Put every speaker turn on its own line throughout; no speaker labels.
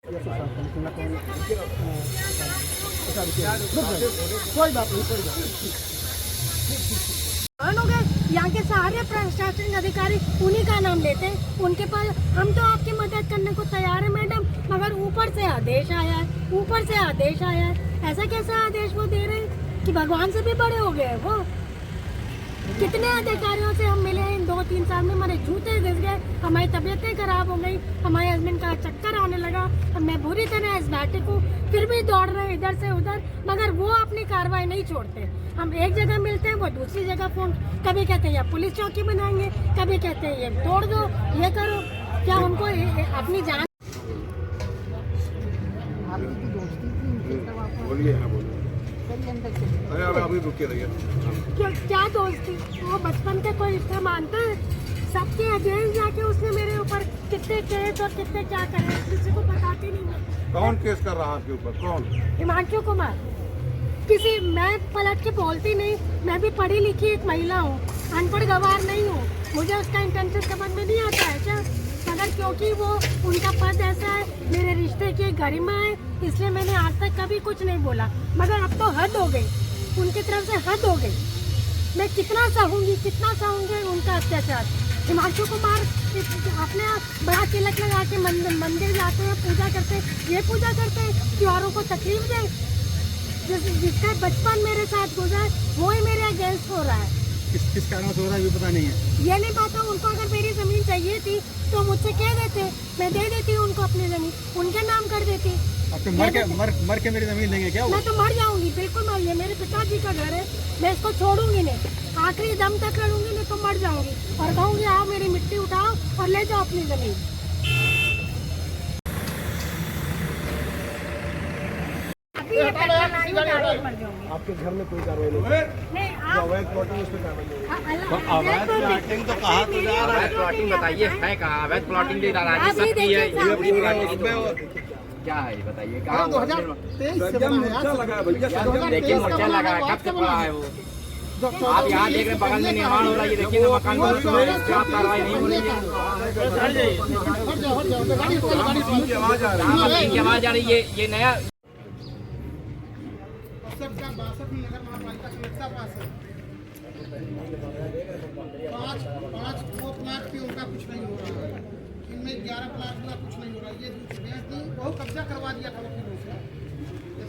कोई बात नहीं, कोई बात नहीं। यहाँ के सारे प्रशासनिक अधिकारी उन्हीं का नाम लेते हैं। उनके पास हम तो आपकी मदद करने को तैयार है मैडम, मगर ऊपर से आदेश आया है, ऊपर से आदेश आया है। ऐसा कैसा आदेश वो दे रहे हैं कि भगवान से भी बड़े हो गए वो। कितने अधिकारियों से हम मिले इन 2-3 साल में, हमारे जूते घिस गए, हमारी तबीयतें खराब हो गई, हमारे हस्बैंड का चक्कर आने लगा, मैं बुरी तरह एस्मेटिक हूँ, फिर भी दौड़ रहे हैं इधर से उधर, मगर वो अपनी कार्रवाई नहीं छोड़ते। हम एक जगह मिलते हैं, वो दूसरी जगह फोन, कभी कहते हैं या पुलिस चौकी बनाएंगे, कभी कहते हैं ये तोड़ दो, ये करो। क्या हमको अपनी जान
अभी रुके रहिए।
क्या दोस्ती, वो बचपन के कोई रिश्ते मानते हैं? सबके अगेंस्ट जाके उसने मेरे ऊपर कितने केस और कितने क्या करे, किसी को बताते नहीं है।
कौन केस कर रहा है आपके ऊपर? कौन?
हिमांशु कुमार। किसी, मैं पलट के बोलती नहीं, मैं भी पढ़ी लिखी एक महिला हूँ, अनपढ़ गवार नहीं हूँ, मुझे उसका इंटेंशन समझ में नहीं आता है क्या? मगर क्योंकि वो उनका पद ऐसा है, मेरे रिश्ते की गरिमा है, इसलिए मैंने आज तक कभी कुछ नहीं बोला। मगर अब तो हद हो गई, उनकी तरफ से हद हो गई। मैं कितना सहूंगी उनका अत्याचार। हिमांशु कुमार अपने बड़ा तिलक लगा के मंदिर जाते हैं, पूजा करते हैं, ये पूजा करते हैं कि औरों को तकलीफ दे। जिसका बचपन मेरे साथ गुजरा है वो ही मेरे अगेंस्ट हो रहा है।
किस कारण से हो रहा है ये पता नहीं है।
ये नहीं पता। उनको अगर मेरी जमीन चाहिए थी तो मुझसे कह देते, मैं दे देती उनको अपनी जमीन, उनके नाम कर देती।
आपके मर के मेरी जमीन लेंगे क्या?
मैं तो मर जाऊंगी, बिल्कुल मर। ये मेरे पिताजी का घर है, मैं इसको छोड़ूंगी नहीं, आखिरी दम तक लड़ूंगी, नहीं तो मर जाऊंगी और कहूंगी आओ मेरी मिट्टी उठाओ और ले जाओ अपनी जमीन।
आपके घर में कोई कार्रवाई नहीं? अवैध प्लॉटिंग उस पर कार्रवाई नहीं?
अवैध प्लॉटिंग तो कहा तो जा रहा है। प्लॉटिंग बताइए है कहाँ? अवैध प्लॉटिंग की राजस्थान की है, क्या है ये बताइए? कहाँ?
2023 से
देखिए मोर्चा लगा है, कब से पड़ा है वो? आप यहाँ देख रहे हैं बगल में निर्माण हो रहा है, ये देखिए ना मकान बन रहा है, क्या कार्रवाई नहीं हो रही है? आवाज आ रही है, ये नया
सबका 62 नगर महापालिका सुरक्षा पास है। 5 प्लाट की उनका कुछ नहीं हो रहा है, इनमें 11 प्लाट का कुछ नहीं हो रहा है। ये दूसरे थी वो कब्जा करवा दिया था वकीलों से,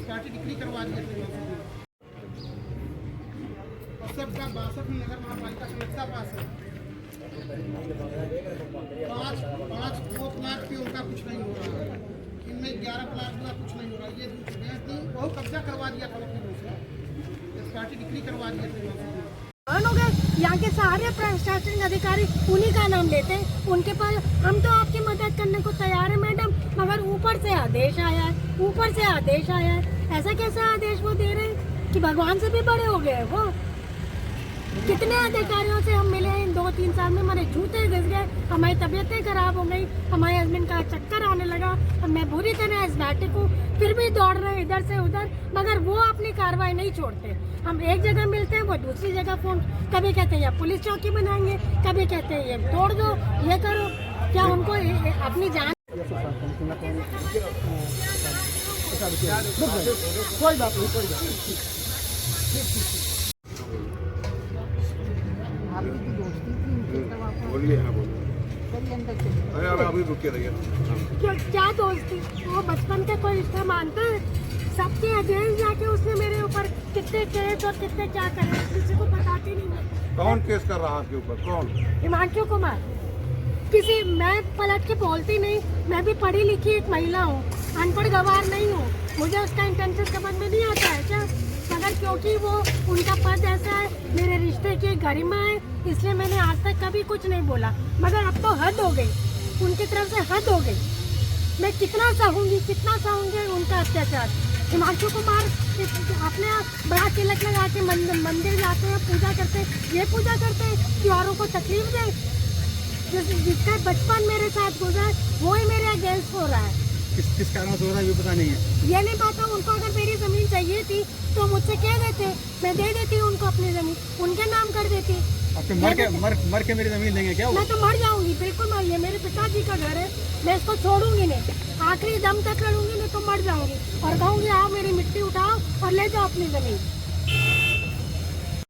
पार्टी डिक्री करवा दिया था। और सबका 62 नगर महापालिका सुरक्षा पास है। 5 प्लाट की उनका कुछ नहीं हो रहा है, इनमें 11 प्लाट का कुछ नहीं हो रहा है। ये दूसरे थी वो कब्जा करवा दिया था वकीलों से, पार्टी डिक्री करवा दिया था।
यहाँ के सारे प्रशासनिक अधिकारी उन्हीं का नाम लेते हैं। उनके पास हम तो आपकी मदद करने को तैयार है मैडम, मगर ऊपर से आदेश आया है, ऊपर से आदेश आया है। ऐसा कैसा आदेश वो दे रहे हैं कि भगवान से भी बड़े हो गए वो। कितने अधिकारियों से हम मिले इन 2-3 साल में, हमारे जूते घिस गए, हमारी तबीयतें खराब हो गई, हमारे हस्बैंड का चक्कर आने लगा, मैं बुरी तरह एस्मेटिक हूँ, फिर भी दौड़ रहे हैं इधर से उधर, मगर वो अपनी कार्रवाई नहीं छोड़ते। हम एक जगह मिलते हैं, वो दूसरी जगह फोन, कभी कहते हैं या पुलिस चौकी बनाएंगे, कभी कहते हैं ये तोड़ दो, ये करो। क्या हमको अपनी जान कोई बात नहीं, कोई बात नहीं।
बोलिए। अभी रुके रहिए।
क्या दोस्ती, वो बचपन के कोई रिश्ते मानते हैं? सबके अगेंस्ट जाके उसने मेरे ऊपर कितने केस और कितने क्या करे, किसी को बताते नहीं है।
कौन केस कर रहा है आपके ऊपर? कौन?
हिमांशु कुमार। किसी, मैं पलट के बोलती नहीं, मैं भी पढ़ी लिखी एक महिला हूँ, अनपढ़ गवार नहीं हूँ, मुझे उसका इंटेंशन समझ में नहीं आता है क्या? मगर क्योंकि वो उनका पद ऐसा है, मेरे रिश्ते की गरिमा है, इसलिए मैंने आज तक कभी कुछ नहीं बोला। मगर अब तो हद हो गई, उनकी तरफ से हद हो गई। मैं कितना सहूंगी उनका अत्याचार। हिमांशु कुमार अपने बड़ा तिलक लगा के मंदिर जाते हैं, पूजा करते हैं, ये पूजा करते हैं कि औरों को तकलीफ दे। जिसका बचपन मेरे साथ गुजरा है वो ही मेरे अगेंस्ट हो रहा है।
किस कारण से हो रहा है ये पता नहीं है।
ये नहीं पता। उनको अगर मेरी जमीन चाहिए थी तो मुझसे कह देते, मैं दे देती उनको अपनी जमीन, उनके नाम कर देती।
आपके मर के मेरी जमीन लेंगे क्या वो?
मैं तो मर जाऊंगी, बिल्कुल मर, ये मेरे पिताजी का घर है, मैं इसको छोड़ूंगी नहीं, आखिरी दम तक लड़ूंगी, नहीं तो मर जाऊंगी और कहूंगी आओ मेरी मिट्टी उठाओ और ले जाओ अपनी जमीन।